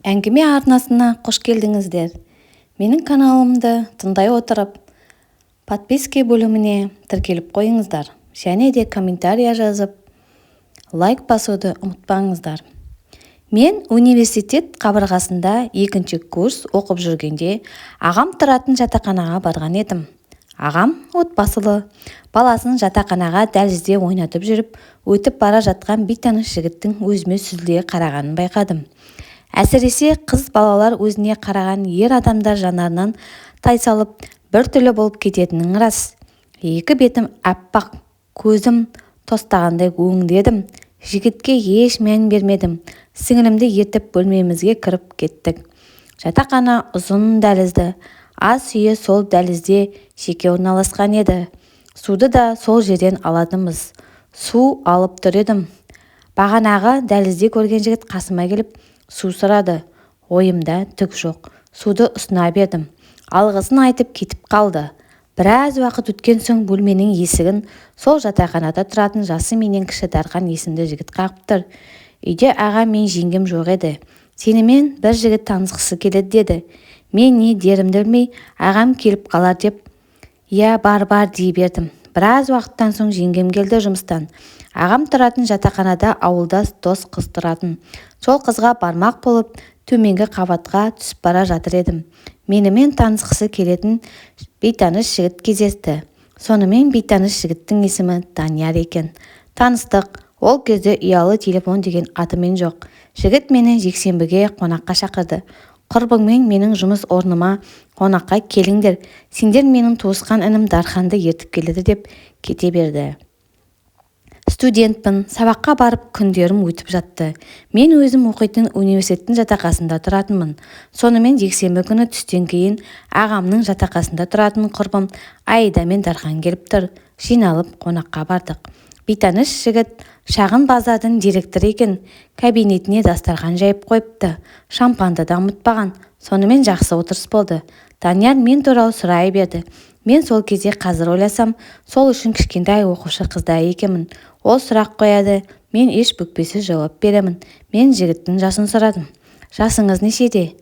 Әңгіме арнасына қош келдіңіздер. Менің каналымды тыңдай отырып, подписка бөліміне тіркеліп қойыңыздар. Және де комментария жазып, лайк басуды ұмытпаңыздар. Мен университет қабырғасында 2-ші курс оқып жүргенде ағам тұратын жатақханаға барған едім. Ағам отбасылы, баласын жатақханаға дәлізде ойнатып жүріп, өтіп бара жатқан бейтаныс жігіттің өзіме сүзіле қарағанын байқадым. Әсіресе қыз балалар өзіне қараған ер адамдар жанарынан тайсалып бір түрлі болып кететінің рас. Екі бетім аппақ, көзім тостағандай өңдедім. Жігітке еш мән бермедім. Сіңілімді ертіп бөлмемізге кіріп кеттік. Жатақхана ұзын дәлізді. Ас үйі сол дәлізде жеке орналасқан еді. Суды да сол жерден алатынбыз. Су алып тұр едім. Бағанағы дәлізде көрген жігіт қасыма келіп су сұрады. Ойымда түк жоқ. Суды ұсына бердім. Алғысын айтып кетіп қалды. Біраз уақыт өткен соң бөлменің есігін сол жатақханада тұратын жасы менен кіші дарқан есімді жігіт қағып тұр. Үйде аға мен жеңгем жоқ еді. Сенімен бір жігіт танысқысы келеді деді. Мен не дерімді білмей, ағам келіп қалар деп, «Я, бар дей бердім. Біраз уақыттан соң жеңгем келді жұмыстан. Ағам тұратын жатақханада ауылдас дос қыз тұратын. Сол қызға бармақ болып, төменгі қабатқа түсіп бара жатыр едім. Менімен танысқысы келетін бейтаныс жігіт кездесті. Сонымен бейтаныс жігіттің есімі Данияр екен. Таныстық. Ол кезде ұялы телефон деген атымен жоқ. Жігіт мені жексенбіге қонаққа шақырды. Құрбыңмен менің жұмыс орныма қонаққа келіңдер. Сендер менің туысқан інім Дарханды ертіп келеді деп кете берді. Студентпін, сабаққа барып күндерім өтіп жатты. Мен өзім оқитын университеттің жатақхасында тұратынмын. Сонымен жексенбі күні түстен кейін ағамның жатақхасында тұратын құрбым Аида мен Дархан келіп тұр. Жиналып қонаққа бардық. Бейтаныс жігіт шағын базардың директоры екен. Кабинетіне дастархан жайып қойыпты. Шампанды да ұмытпаған. Сонымен жақсы отырыс болды. Данияр мен туралы сұрай берді. Мен сол кезде қазір ойласам, сол үшін кішкентай оқушы қызда екенмін. Ол сұрақ қояды. Мен еш бүкпесіз жауап беремін. Мен жігіттің жасын сұрадым. Жасыңыз нешеде?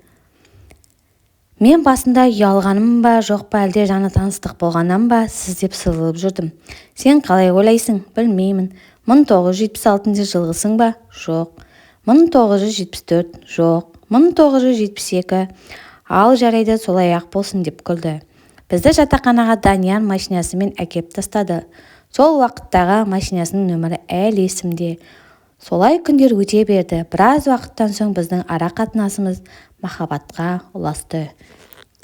Мен басында ұялғаным ба, жоқ па, әлде жаңа таныстық болғаннан ба, сіз деп сылып жүрдім. Сен қалай ойлайсың? Білмеймін. 1976 жылғысың ба? Жоқ. 1974? Жоқ. 1972? Ал жарайды, солай ақ болсын деп күлді. Бізді жатақханаға Данияр машинасымен әкеп тастады. Сол вақыттағы машинасының нөмірі әлі есімде. Солай күндер өте берді. Біраз уақыттан соң біздің ара қатынасымыз махаббатқа ұласты.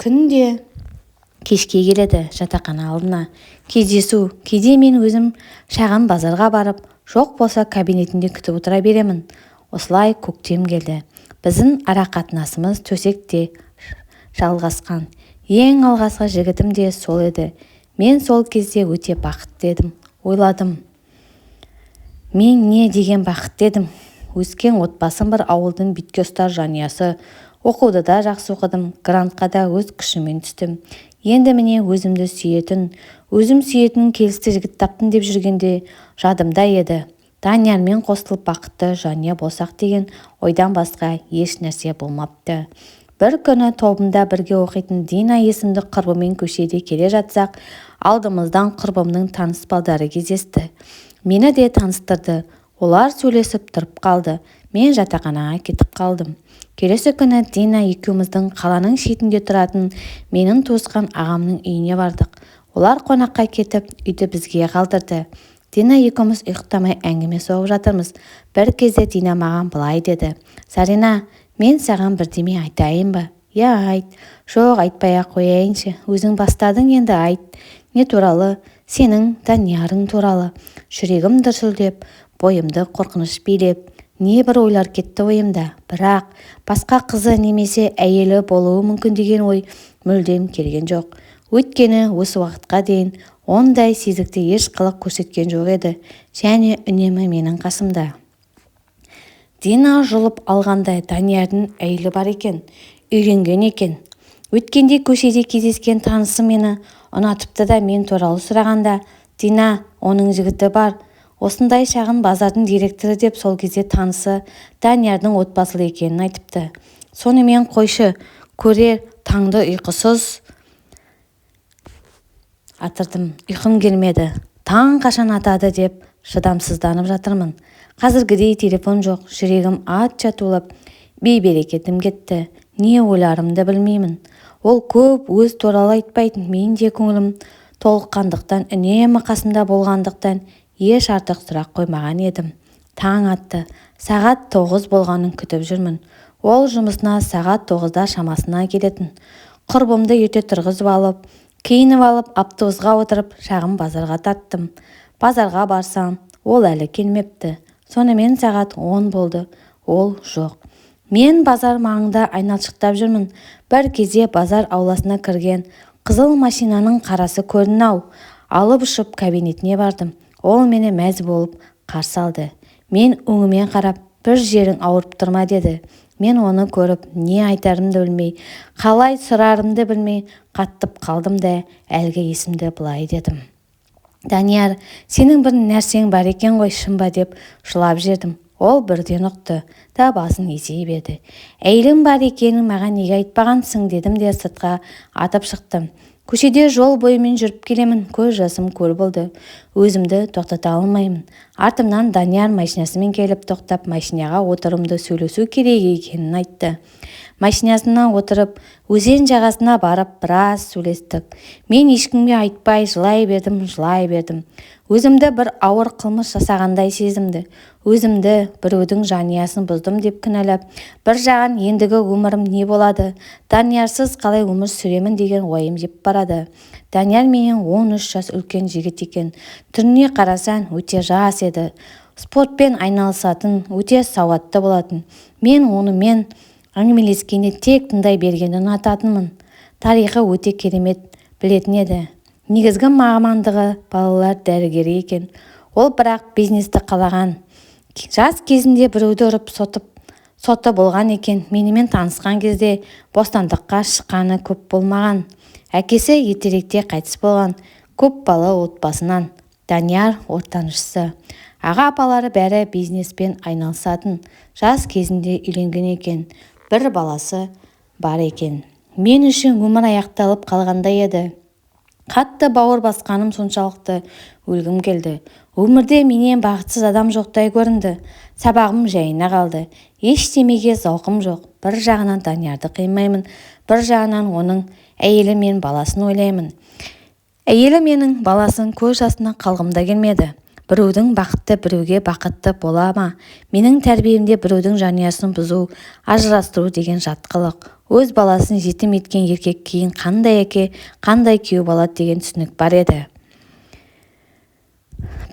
Күнде кешке келеді жатақхана алдына. Кездесу. Кейде мен өзім шағын базарға барып, жоқ болса кабинетінде күтіп отыра беремін. Осылай көктем келді. Біздің ара қатынасымыз төсекте жалғасқан. Ең алғашқы жігітім де сол еді. Мен сол кезде өте бақытты едім. Ойладым. Мен не деген бақытты едім. Өскен отбасым бар ауылдың бетке ұстар жанұясы. Оқуды да жақсы оқыдым. Грантқа да өз күшімен түстім. Енді міне өзімді өзім сүйетін келісті жігіт таптым деп жүргенде жадымда еді. Даниярмен қосылып бақытты жанұя болсақ деген ойдан басқа еш нәрсе болмапты. Бір күні тобымда бірге оқитын Дина есімді құрбымен көшеде келе жатсақ, алдымыздан құрбымның таныс балдары кездесті. Мені де таныстырды. Олар сөйлесіп тұрып қалды. Мен жатақханаға кетіп қалдым. Келесі күні Дина екеуміздің қаланың шетінде тұратын менің туысқан ағамның үйіне бардық. Олар қонаққа кетіп, үйді бізге қалдырды. Дина екеуміз ұйықтамай әңгіме соғып жатырмыз. Бір кезде Дина маған былай деді. Зарина, мен саған бірдеме айтайын ба? Я, айт. Жоқ, айтпай-ақ қояйыншы. Өзің бастадың, енді айт. Не туралы? Сенің Даниярың туралы. Жүрегім дүрсілдеп, бойымды қорқыныш билеп, не бір ойлар кетті ойымда. Бірақ басқа қызы немесе әйелі болуы мүмкін деген ой мүлдем келген жоқ. Өйткені осы уақытқа дейін ондай сезікті еш қылық көрсеткен жоқ еді. Және үнемі менің қасымда. Дина жұлып алғандай Даниярдың әйелі бар екен. Үйленген екен. Өткенде көшеде кездескен танысы мені ұнатыпты да мен туралы сұрағанда, Дина, оның жігіті бар. Осындай шағын базардың директоры деп сол кезде танысы Даниярдың отбасылы екенін айтыпты. Сонымен қойшы, көрер таңды ұйқысыз атырдым. Ұйқым келмеді. Таң қашан атады деп шыдамсызданып жатырмын. Қазіргідей телефон жоқ, жүрегім атша тулап, бей-берекетім кетті. Не ойларымды білмеймін. Ол көп өз туралы айтпайтын, мен де көңілім толыққандықтан, үнемі қасымда болғандықтан еш артық сұрақ қоймаған едім. Таң атты. Сағат 9 болғанын күтіп жүрмін. Ол жұмысына сағат 9-да шамасына келетін. Құрбымды ерте тұрғызып алып, киініп алып, автобусқа отырып, шағын базарға тарттым. Базарға барсам, ол әлі келмепті. Сонымен сағат 10 болды. Ол жоқ. Мен базар маңында айналшықтап жүрмін. Бір кезде базар ауласына кірген қызыл машинаның қарасы көрінді-ау. Алып ұшып кабинетіне бардым. Ол мені мәз болып қарсы алды. Мен өңімен қарап, бір жерің ауырып тұрма деді. Мен оны көріп, не айтарымды білмей, қалай сұрарымды білмей, қаттып қалдым да әлгі есімді былай дедім. Данияр, сенің бір нәрсең бар екен ғой, шын ба деп жылап жердім. Ол бірден ұқты да басын изей берді. Әйелім бар екенін маған неге айтпағансың дедім де сыртқа атып шықтым. Көшеде жол бойымен жүріп келемін, көз жасым көл болды. Өзімді тоқтата алмаймын. Артымнан Данияр машинасымен келіп тоқтап, машинаға отырымды сөйлесу керек екенін айтты. Машинасына отырып, өзен жағасына барып біраз сөйлестік. Мен ешкімге айтпай жылай бердім. Өзімді бір ауыр қылмыс жасағандай сезімді. Өзімді біреудің жанұясын бұздым деп кінәлап, бір жағын ендігі өмірім не болады? Даниярсыз қалай өмір сүремін деген ойым жеп барады. Данияр менен 13 жас үлкен жігіт екен. Түріне қарасан өте жас еді. Спортпен айналысатын, өте сауатты болатын. Мен онымен әңгімелескенде тек тыңдай бергенді ұнататынмын. Тарихы өте керемет білетін еді. Негізгі мамандығы балалар дәрігері екен. Ол бірақ бизнесті қалаған. Жас кезінде біреуді ұрып соты болған екен. Менімен танысқан кезде бостандыққа шыққаны көп болмаған. Әкесі ертеректе қайтыс болған. Көп бала отбасынан. Данияр ортаншысы. Аға-апалары бәрі бизнеспен айналысатын. Жас кезінде үйленген екен. Бір баласы бар екен. Мен үшін өмір аяқталып қалғандай еді. Қатты бауыр басқаным соншалықты өлгім келді. Өмірде менен бақытсыз адам жоқтай көрінді. Сабағым жайына қалды. Ештемеге зауқым жоқ. Бір жағынан Даниярды қимаймын, бір жағынан оның әйелі мен баласын ойлаймын. Әйелі менің баласын көз жасына қалғымда келмеді. Біреудің бақытты біреуге бақытты бола ма? Менің тәрбиемде біреудің жанұясын бұзу, ажырастыру деген жат қылық. Өз баласын жетім еткен еркек кейін қандай әке, қандай күйеу болады деген түсінік бар еді.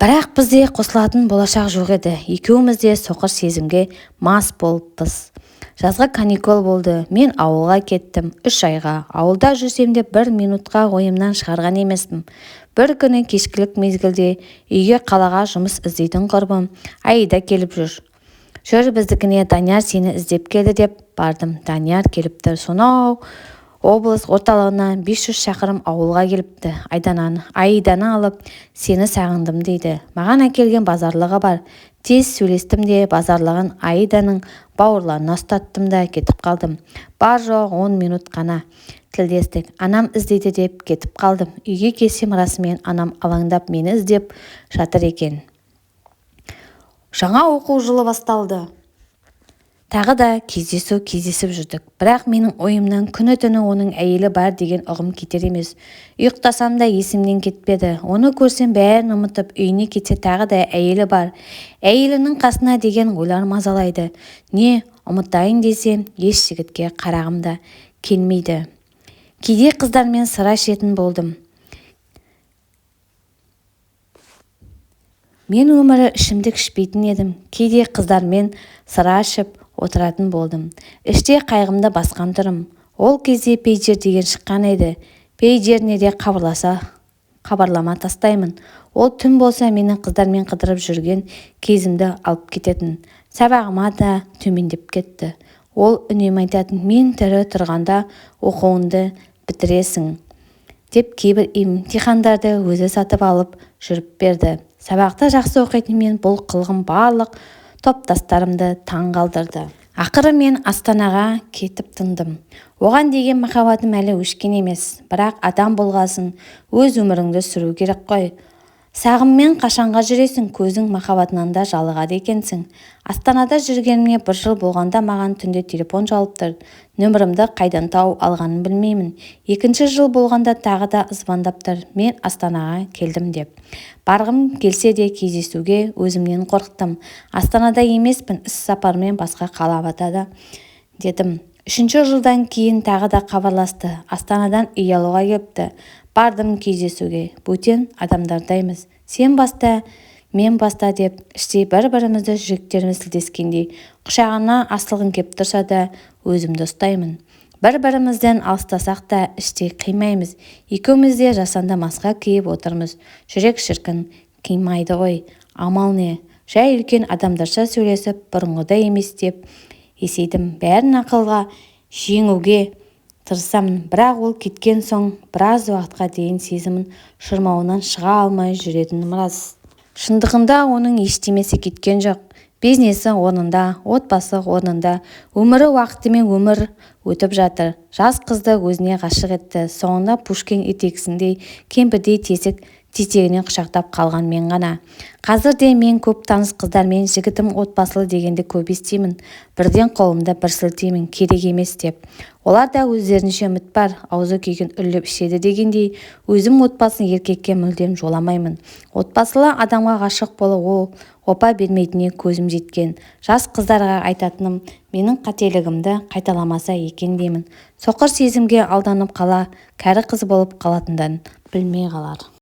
Бірақ бізде қосылатын болашақ жоқ еді. Екеуміз де соқыр сезімге мас болыппыз. Жазғы каникул болды. Мен ауылға кеттім 3 айға. Ауылда жүрсем де 1 минутқа ойымнан шығарған емеспін. Бір күні кешкілік мезгілде үйге қалаға жұмыс іздейтін құрбым Аида келіп жүр. Жүр біздікіне, Данияр сені іздеп келді деп бардым. Данияр келіпті. Сонау облыс орталығына 500 шақырым ауылға келіпті. Аиданы алып, сені сағындым дейді. Маған әкелген базарлығы бар. Тез сөйлестім де базарлығын Аиданың бауырларына ұстаттым да кетіп қалдым. Бар жоқ 10 минут қана тілдестік. Анам іздейді деп кетіп қалдым. Үйге келсем расымен анам алаңдап мені іздеп жатыр екен. Жаңа оқу жылы басталды. Тағы да кездесіп жүрдік. Бірақ менің ойымнан күні-түні оның әйелі бар деген ұғым кетер емес. Ұйықтасам да есімнен кетпеді. Оны көрсем бәрін ұмытып, үйіне кетсе тағы да әйелі бар. Әйелінің қасына деген ойлар мазалайды. Не ұмытайын десем, еш жігітке қарағым да келмейді. Кейде қыздармен сыра ішетін болдым. Мен өмірі ішімдік ішпейтін едім. Кейде қыздармен сыра ішіп отыратын болдым. Іште қайғымды басқан тұрым. Ол кезде пейджер деген шыққан еді. Пейджеріне де хабарлама тастаймын. Ол түн болса мені қыздармен қыдырып жүрген кезімді алып кететін. Сабағыма да төмендеп кетті. Ол үнемі айтатын, мен тірі тұрғанда оқуыңды бітіресің деп кейбір емтихандарды өзі сатып алып жүріп берді. Сабақта жақсы оқитын мен бұл қылығым барлық топтастарымды таң қалдырды. Ақыры мен Астанаға кетіп тындым. Оған деген махаббатым әлі өшкен емес, бірақ адам болғасын өз өміріңді сүру керек қой. Сағыммен қашанға жүресің, көзің махаббатынан да жалығады екенсің. Астанада жүргеніме 1 жыл болғанда маған түнде телефон шалып тұр. Нөмірімді қайдан тауып алғанын білмеймін. 2 жыл болғанда тағы да звондап тұр. Мен Астанаға келдім деп. Барғым келсе де кездесуге өзімнен қорықтым. Астанада емеспін, іс сапармен басқа қалада дедім. 3 жылдан кейін тағы да хабарласты. Астанадан үй алуға келіпті. Бардым кездесуге. Бөтен адамдардаймыз. Сен баста, мен баста деп іштей бір-бірімізді жүректеріміз сілтескендей құшағына асылғым кеп тұрса да өзімді ұстаймын. Бір-бірімізден алыстасақ та іштей қимаймыз. Екеуміз де жасанды маска киіп отырмыз. Жүрек шіркін қимайды ғой. Амал не? Жай үлкен адамдарша сөйлесіп, бұрынғыдай емес деп есейдім. Бәрін ақылға жеңуге тырысамын, бірақ ол кеткен соң біраз уақытқа дейін сезімін шырмауынан шыға алмай жүретінім рас. Шындығында оның ештемесі кеткен жоқ. Бизнесі орнында, отбасы орнында, өмірі уақытымен өмір өтіп жатыр. Жас қызды өзіне ғашық етті. Соңында Пушкин ертегісіндей кемпірдей тесегінен құшақтап қалған мен ғана. Қазір де мен көп таныс қыздармен жігітім отбасылы дегенде көп естимін. Бірден қолымда бір сілтеймін, керек емес деп. Олар да өздерінше үміт бар, аузы күйген үрлеп ішеді дегендей, өзім отбасын еркекке мүлдем жоламаймын. Отбасылы адамға ғашық болу ол опа бермейтініне көзім жеткен. Жас қыздарға айтатыным, менің қателігімді қайталамаса екен деймін. Соқыр сезімге алданып қала, кәрі қыз болып қалатындан білмей қалар.